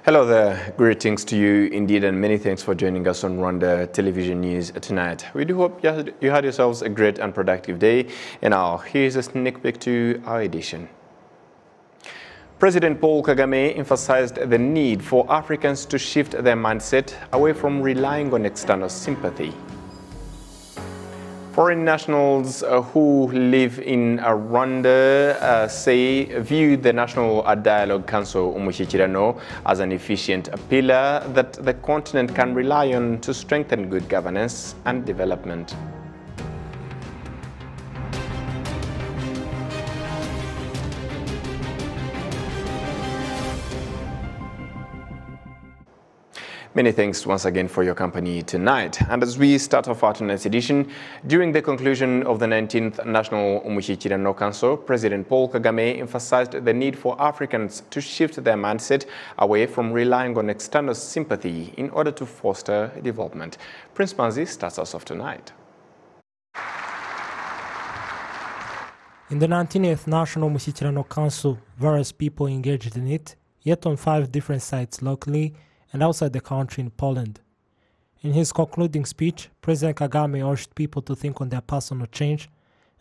Hello there, greetings to you indeed, and many thanks for joining us on Rwanda Television News tonight. We do hope you had yourselves a great and productive day, and now here's a sneak peek to our edition. President Paul Kagame emphasized the need for Africans to shift their mindset away from relying on external sympathy. Foreign nationals who live in Rwanda view the National Dialogue Council Umushyikirano as an efficient pillar that the continent can rely on to strengthen good governance and development. Many thanks once again for your company tonight. And as we start off our tonight's edition, during the conclusion of the 19th National Umushyikirano Council, President Paul Kagame emphasized the need for Africans to shift their mindset away from relying on external sympathy in order to foster development. Prince Manzi starts us off tonight. In the 19th National Umushyikirano Council, various people engaged in it, yet on 5 different sites locally and outside the country in Poland. In his concluding speech, President Kagame urged people to think on their personal change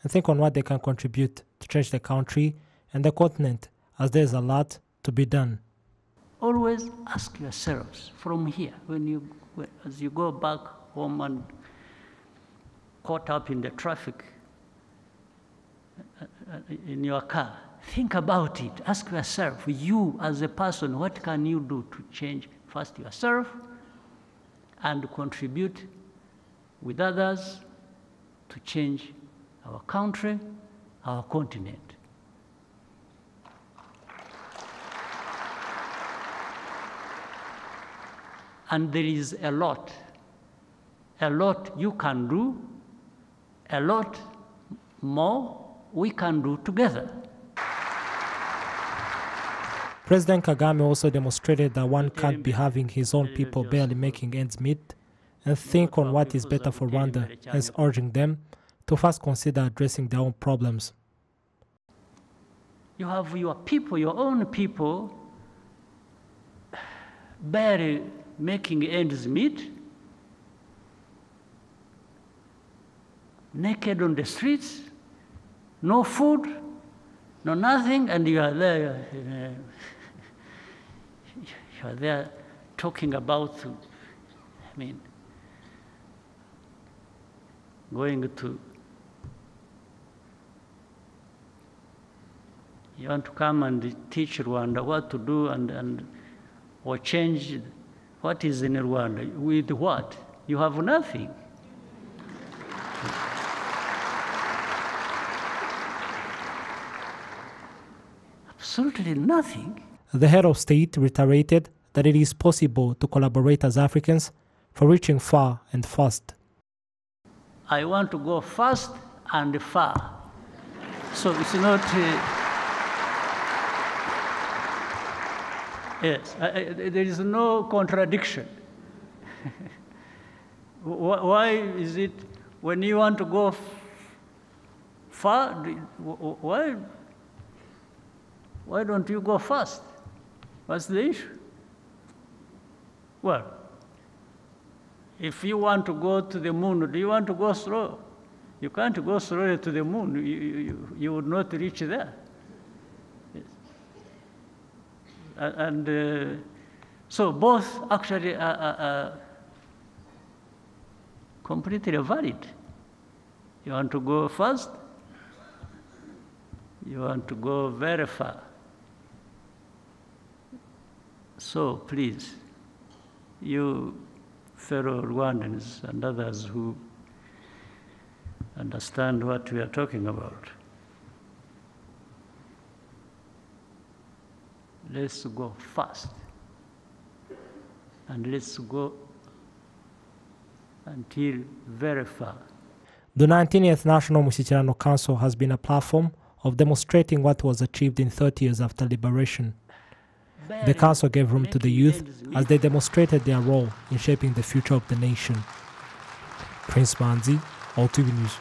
and think on what they can contribute to change the country and the continent, as there is a lot to be done. Always ask yourselves from here, as you go back home and caught up in the traffic in your car, think about it. Ask yourself, you as a person, what can you do to change first yourself and contribute with others to change our country, our continent. And there is a lot you can do, a lot more we can do together. President Kagame also demonstrated that one can't be having his own people barely making ends meet and think on what is better for Rwanda, hence urging them to first consider addressing their own problems. You have your people, your own people, barely making ends meet, naked on the streets, no food, no nothing, and you are there. You are there talking about, going to, you want to come and teach Rwanda what to do or change what is in Rwanda. With what? You have nothing. Absolutely nothing. The head of state reiterated that it is possible to collaborate as Africans for reaching far and fast. I want to go fast and far. So it's not... yes, there is no contradiction. Why is it when you want to go far, why don't you go fast? What's the issue? Well, if you want to go to the moon, do you want to go slow? You can't go slowly to the moon. You would not reach there. Yes. And so both actually are completely valid. You want to go fast, you want to go very far. So please, you fellow Rwandans and others who understand what we are talking about, let's go fast and let's go until very far. The 19th National Umushyikirano Council has been a platform of demonstrating what was achieved in 30 years after liberation. The council gave room to the youth as they demonstrated their role in shaping the future of the nation. Prince Manzi, RwandaTV News.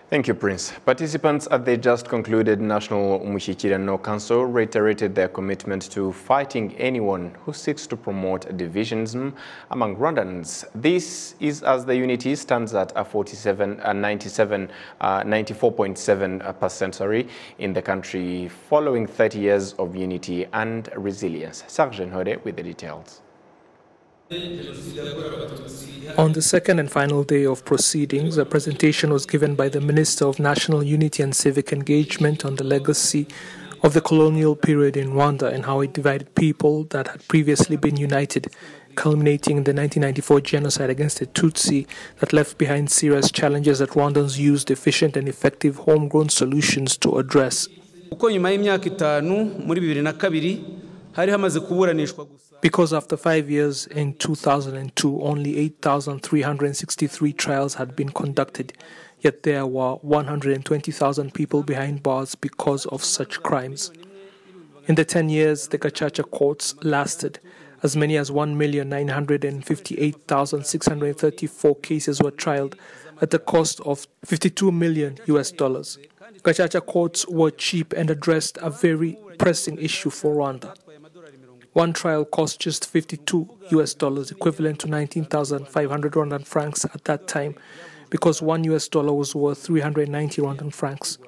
Thank you, Prince. Participants at the just concluded National Umushyikirano Council reiterated their commitment to fighting anyone who seeks to promote divisionism among Rwandans. This is as the unity stands at 94.7% in the country following 30 years of unity and resilience. Sergeant Hode with the details. On the second and final day of proceedings, a presentation was given by the Minister of National Unity and Civic Engagement on the legacy of the colonial period in Rwanda and how it divided people that had previously been united, culminating in the 1994 genocide against the Tutsi that left behind serious challenges that Rwandans used efficient and effective homegrown solutions to address. Because after 5 years, in 2002, only 8,363 trials had been conducted, yet there were 120,000 people behind bars because of such crimes. In the 10 years the Gacaca courts lasted, as many as 1,958,634 cases were tried at the cost of $52 million. Gacaca courts were cheap and addressed a very pressing issue for Rwanda. One trial cost just $52, equivalent to 19,500 Rwandan francs at that time, because $1 was worth 390 Rwandan francs.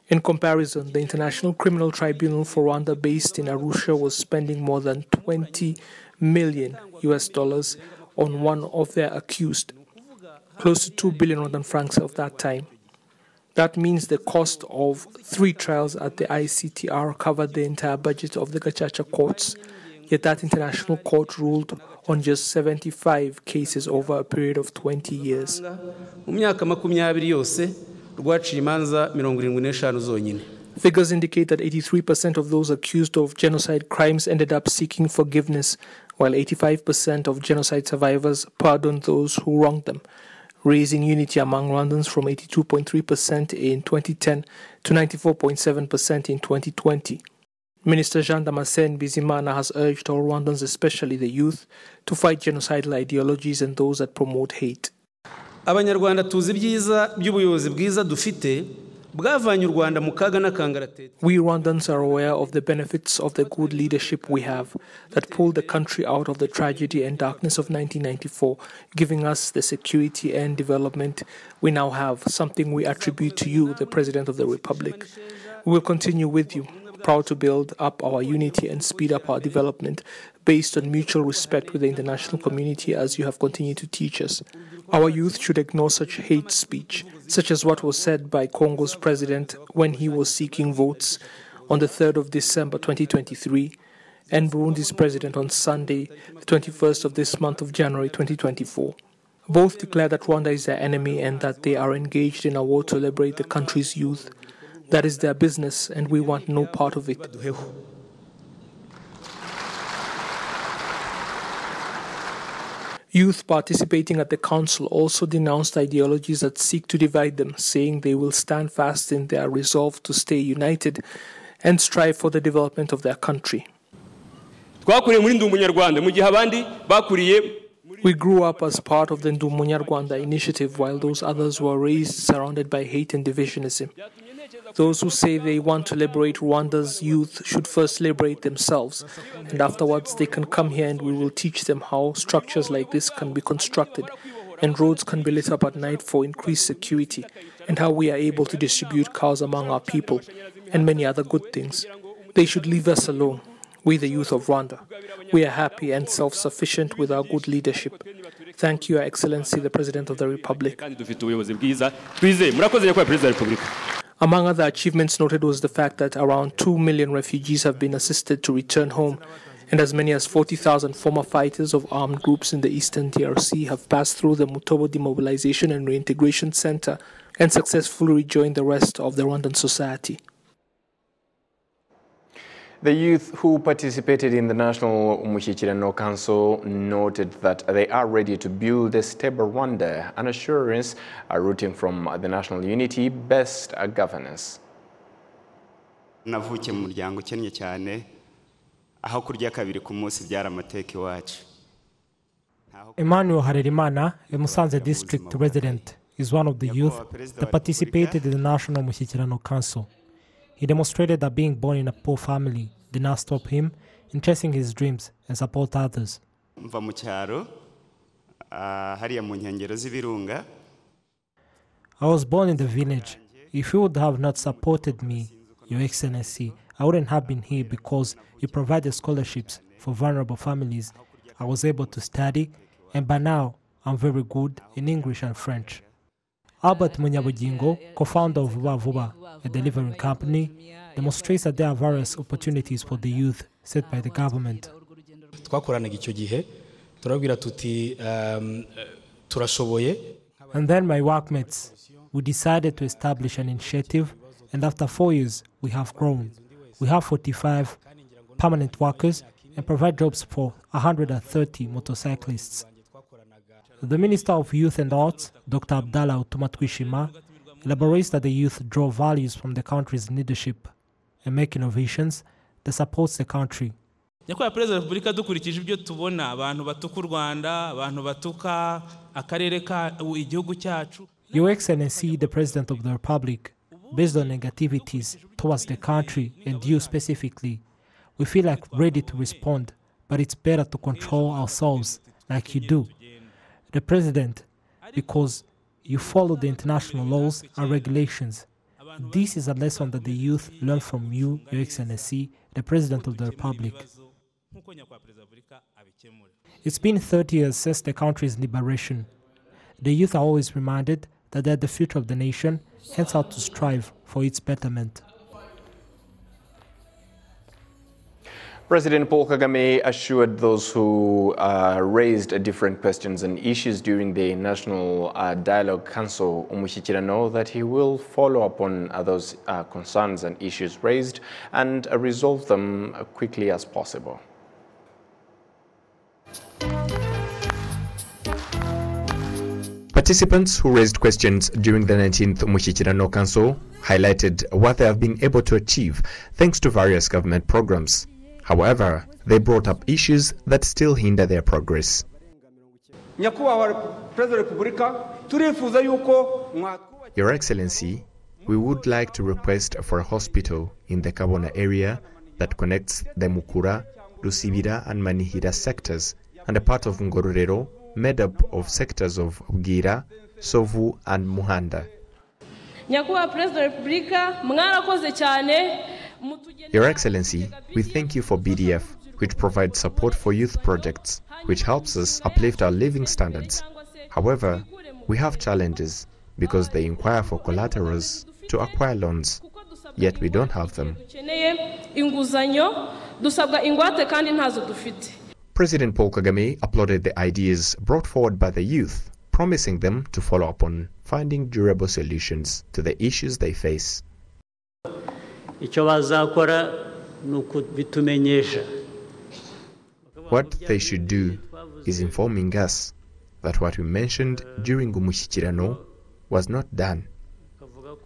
In comparison, the International Criminal Tribunal for Rwanda, based in Arusha, was spending more than $20 million on one of their accused, close to 2 billion Rwandan francs of that time. That means the cost of 3 trials at the ICTR covered the entire budget of the Gacaca courts, yet that international court ruled on just 75 cases over a period of 20 years. Figures indicate that 83% of those accused of genocide crimes ended up seeking forgiveness, while 85% of genocide survivors pardoned those who wronged them, raising unity among Rwandans from 82.3% in 2010 to 94.7% in 2020. Minister Jean Damascene Bizimana has urged all Rwandans, especially the youth, to fight genocidal ideologies and those that promote hate. We Rwandans are aware of the benefits of the good leadership we have that pulled the country out of the tragedy and darkness of 1994, giving us the security and development we now have, something we attribute to you, the President of the Republic. We will continue with you, proud to build up our unity and speed up our development based on mutual respect with the international community, as you have continued to teach us. Our youth should ignore such hate speech, such as what was said by Congo's president when he was seeking votes on the 3rd of December 2023, and Burundi's president on Sunday, the 21st of this month of January 2024. Both declare that Rwanda is their enemy and that they are engaged in a war to liberate the country's youth. That is their business, and we want no part of it. Youth participating at the council also denounced ideologies that seek to divide them, saying they will stand fast in their resolve to stay united and strive for the development of their country. We grew up as part of the Ndumunyarwanda initiative, while those others were raised surrounded by hate and divisionism. Those who say they want to liberate Rwanda's youth should first liberate themselves, and afterwards they can come here and we will teach them how structures like this can be constructed, and roads can be lit up at night for increased security, and how we are able to distribute cows among our people, and many other good things. They should leave us alone, we the youth of Rwanda. We are happy and self-sufficient with our good leadership. Thank you, Your Excellency, the President of the Republic. Among other achievements noted was the fact that around 2 million refugees have been assisted to return home, and as many as 40,000 former fighters of armed groups in the eastern DRC have passed through the Mutobo Demobilization and Reintegration Center and successfully rejoined the rest of the Rwandan society. The youth who participated in the National Umushyikirano Council noted that they are ready to build a stable Rwanda, an assurance rooting from the national unity, best governance. Navukiye mu muryango ukennye cyane aho kurya kabiri ku munsi byara amateka iwacu. Emmanuel Harerimana, a Musanze district resident, is one of the youth that participated in the National Mushyikirano Council. He demonstrated that being born in a poor family did not stop him in chasing his dreams and support others. I was born in the village. If you would have not supported me, Your Excellency, I wouldn't have been here because you provided scholarships for vulnerable families. I was able to study, and by now, I'm very good in English and French. Albert Munyabugingo, co-founder of Vuba Vuba, a delivering company, demonstrates that there are various opportunities for the youth set by the government. And then my workmates, we decided to establish an initiative, and after 4 years, we have grown. We have 45 permanent workers and provide jobs for 130 motorcyclists. The Minister of Youth and Arts, Dr. Abdallah Utumatwishima, elaborates that the youth draw values from the country's leadership and make innovations that supports the country. nyakubahwa perezida wa repubulika dukurikije ibyo tubona abantu batuka u Rwanda abantu batuka akarere ka igihugu cyacu. Your Excellency, the President of the Republic, based on negativities towards the country and you specifically, we feel like ready to respond, but it's better to control ourselves like you do. The President, because you follow the international laws and regulations. This is a lesson that the youth learn from you, Your Excellency, the President of the Republic. It's been 30 years since the country's liberation. The youth are always reminded that they're the future of the nation, hence how to strive for its betterment. President Paul Kagame assured those who raised different questions and issues during the National Dialogue Council Umushyikirano that he will follow up on those concerns and issues raised and resolve them quickly as possible. Participants who raised questions during the 19th Umushyikirano Council highlighted what they have been able to achieve thanks to various government programs. However, they brought up issues that still hinder their progress. Your Excellency, we would like to request for a hospital in the Kabona area that connects the Mukura, Lusibira and Manihira sectors and a part of Ngororero made up of sectors of Bwira, Sovu and Muhanda. Your Excellency, we thank you for BDF, which provides support for youth projects, which helps us uplift our living standards. However, we have challenges because they inquire for collaterals to acquire loans, yet we don't have them. President Paul Kagame applauded the ideas brought forward by the youth, promising them to follow up on finding durable solutions to the issues they face. What they should do is informing us that what we mentioned during Umushyikirano was not done,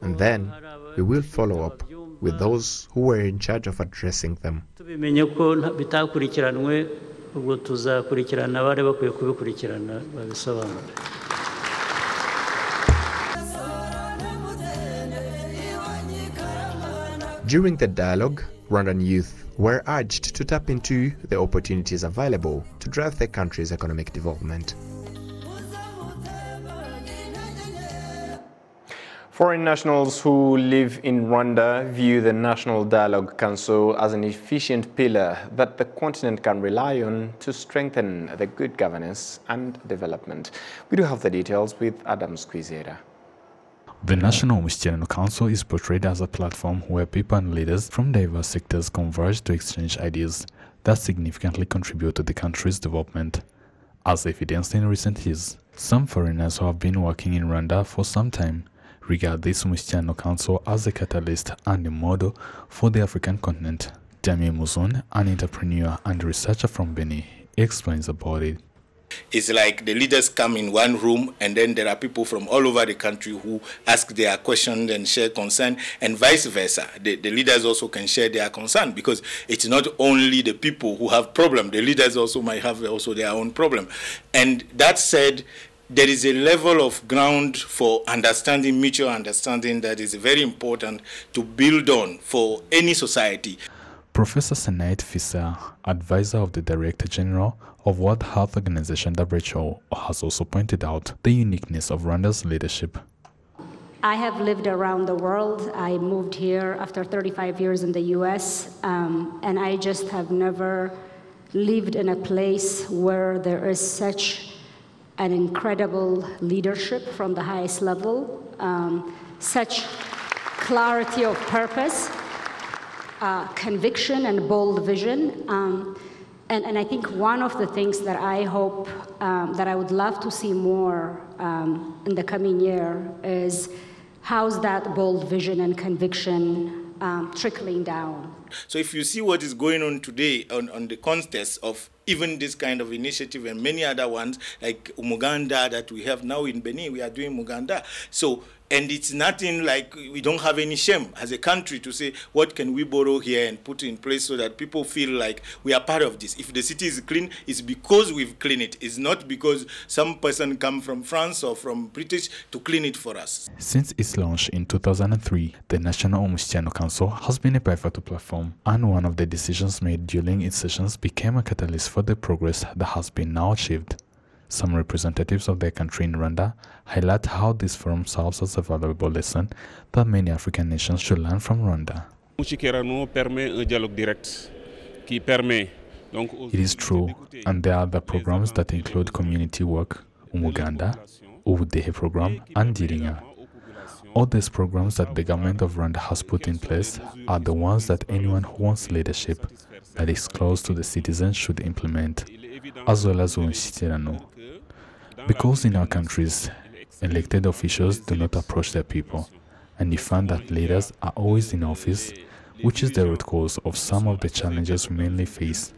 and then we will follow up with those who were in charge of addressing them. During the dialogue, Rwandan youth were urged to tap into the opportunities available to drive the country's economic development. Foreign nationals who live in Rwanda view the National Dialogue Council as an efficient pillar that the continent can rely on to strengthen the good governance and development. We do have the details with Adam Squizera. The National Mushyikirano Council is portrayed as a platform where people and leaders from diverse sectors converge to exchange ideas that significantly contribute to the country's development. As evidenced in recent years, some foreigners who have been working in Rwanda for some time regard this Mushyikirano Council as a catalyst and a model for the African continent. Dami Muzun, an entrepreneur and researcher from Benin, explains about it. It's like the leaders come in one room and then there are people from all over the country who ask their questions and share concern, and vice versa. The leaders also can share their concern, because it's not only the people who have problems. The leaders also might have also their own problem. And that said, there is a level of ground for understanding, mutual understanding, that is very important to build on for any society. Professor Senaid Fisser, advisor of the Director General of World Health Organization WHO, has also pointed out the uniqueness of Rwanda's leadership. I have lived around the world. I moved here after 35 years in the US, and I just have never lived in a place where there is such an incredible leadership from the highest level, such clarity of purpose, conviction and bold vision. And I think one of the things that I hope, that I would love to see more in the coming year is how's that bold vision and conviction trickling down. So if you see what is going on today on the context of even this kind of initiative and many other ones like Umuganda that we have now in Benin, we are doing Muganda. So, and it's nothing like we don't have any shame as a country to say, what can we borrow here and put in place so that people feel like we are part of this. If the city is clean, it's because we've cleaned it. It's not because some person come from France or from British to clean it for us. Since its launch in 2003, the National Umushyikirano Council has been a pivotal platform, and one of the decisions made during its sessions became a catalyst for the progress that has been now achieved. Some representatives of their country in Rwanda highlight how this forum serves as a valuable lesson that many African nations should learn from Rwanda. It is true, and there are other programs that include community work, Umuganda, Ubudehe program, and Diringa. All these programs that the government of Rwanda has put in place are the ones that anyone who wants leadership that is close to the citizens should implement, as well as Umushyikirano. Because in our countries, elected officials do not approach their people, and you find that leaders are always in office, which is the root cause of some of the challenges we mainly face.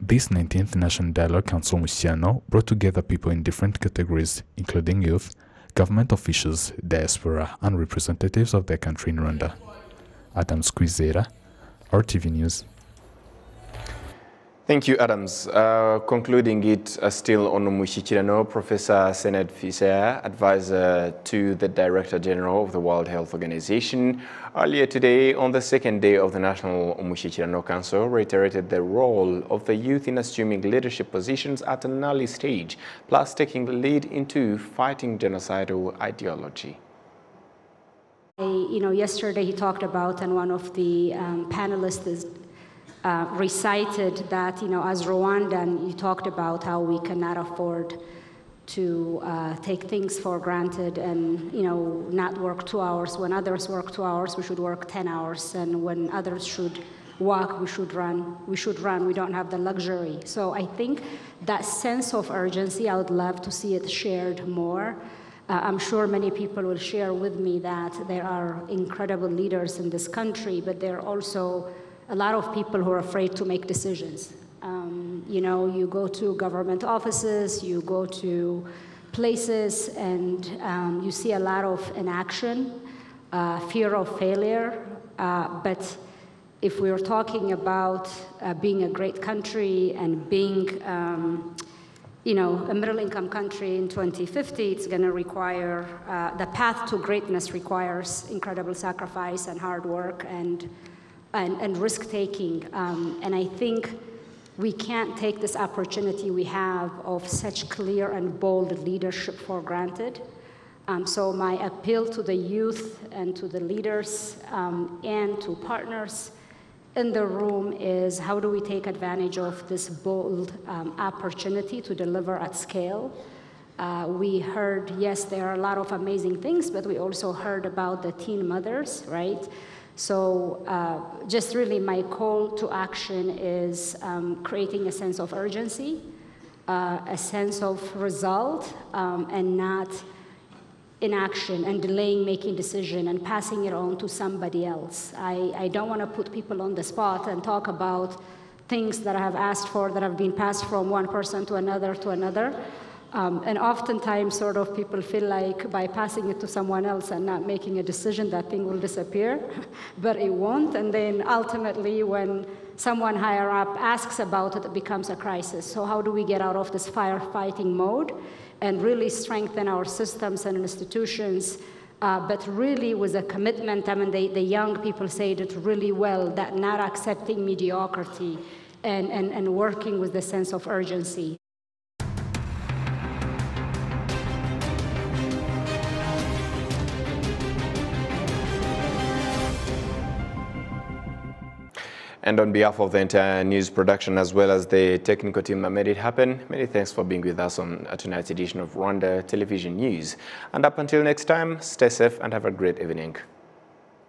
This 19th National Dialogue Council Umushyikirano brought together people in different categories, including youth, government officials, diaspora, and representatives of their country in Rwanda. Adams Kwizera, RTV News. Thank you, Adams. Concluding it still on Umushyikirano, Professor Senaid Fisser, advisor to the Director General of the World Health Organization, earlier today on the second day of the National Umushyikirano Council, reiterated the role of the youth in assuming leadership positions at an early stage, plus taking the lead into fighting genocidal ideology. Yesterday he talked about, and one of the panelists recited that, as Rwandan, you talked about how we cannot afford to take things for granted and, not work 2 hours. When others work 2 hours, we should work 10 hours. And when others should walk, we should run. We don't have the luxury. So I think that sense of urgency, I would love to see it shared more. I'm sure many people will share with me that there are incredible leaders in this country, but there are also a lot of people who are afraid to make decisions. You go to government offices, you go to places, and you see a lot of inaction, fear of failure. But if we're talking about being a great country and being a middle-income country in 2050, it's going to require, the path to greatness requires incredible sacrifice and hard work and risk-taking. And I think we can't take this opportunity we have of such clear and bold leadership for granted. So my appeal to the youth and to the leaders and to partners in the room is, how do we take advantage of this bold opportunity to deliver at scale? We heard, yes, there are a lot of amazing things, but we also heard about the teen mothers, right? So just really my call to action is creating a sense of urgency, a sense of result, and not inaction and delaying making decision and passing it on to somebody else. I don't want to put people on the spot and talk about things that I have asked for that have been passed from one person to another, And oftentimes, sort of, people feel like by passing it to someone else and not making a decision, that thing will disappear, but it won't. And then ultimately, when someone higher up asks about it, it becomes a crisis. So how do we get out of this firefighting mode and really strengthen our systems and institutions, but really with a commitment? I mean, the young people said it really well, that not accepting mediocrity and working with the sense of urgency. And on behalf of the entire news production as well as the technical team that made it happen, many thanks for being with us on tonight's edition of Rwanda Television News. And up until next time, stay safe and have a great evening.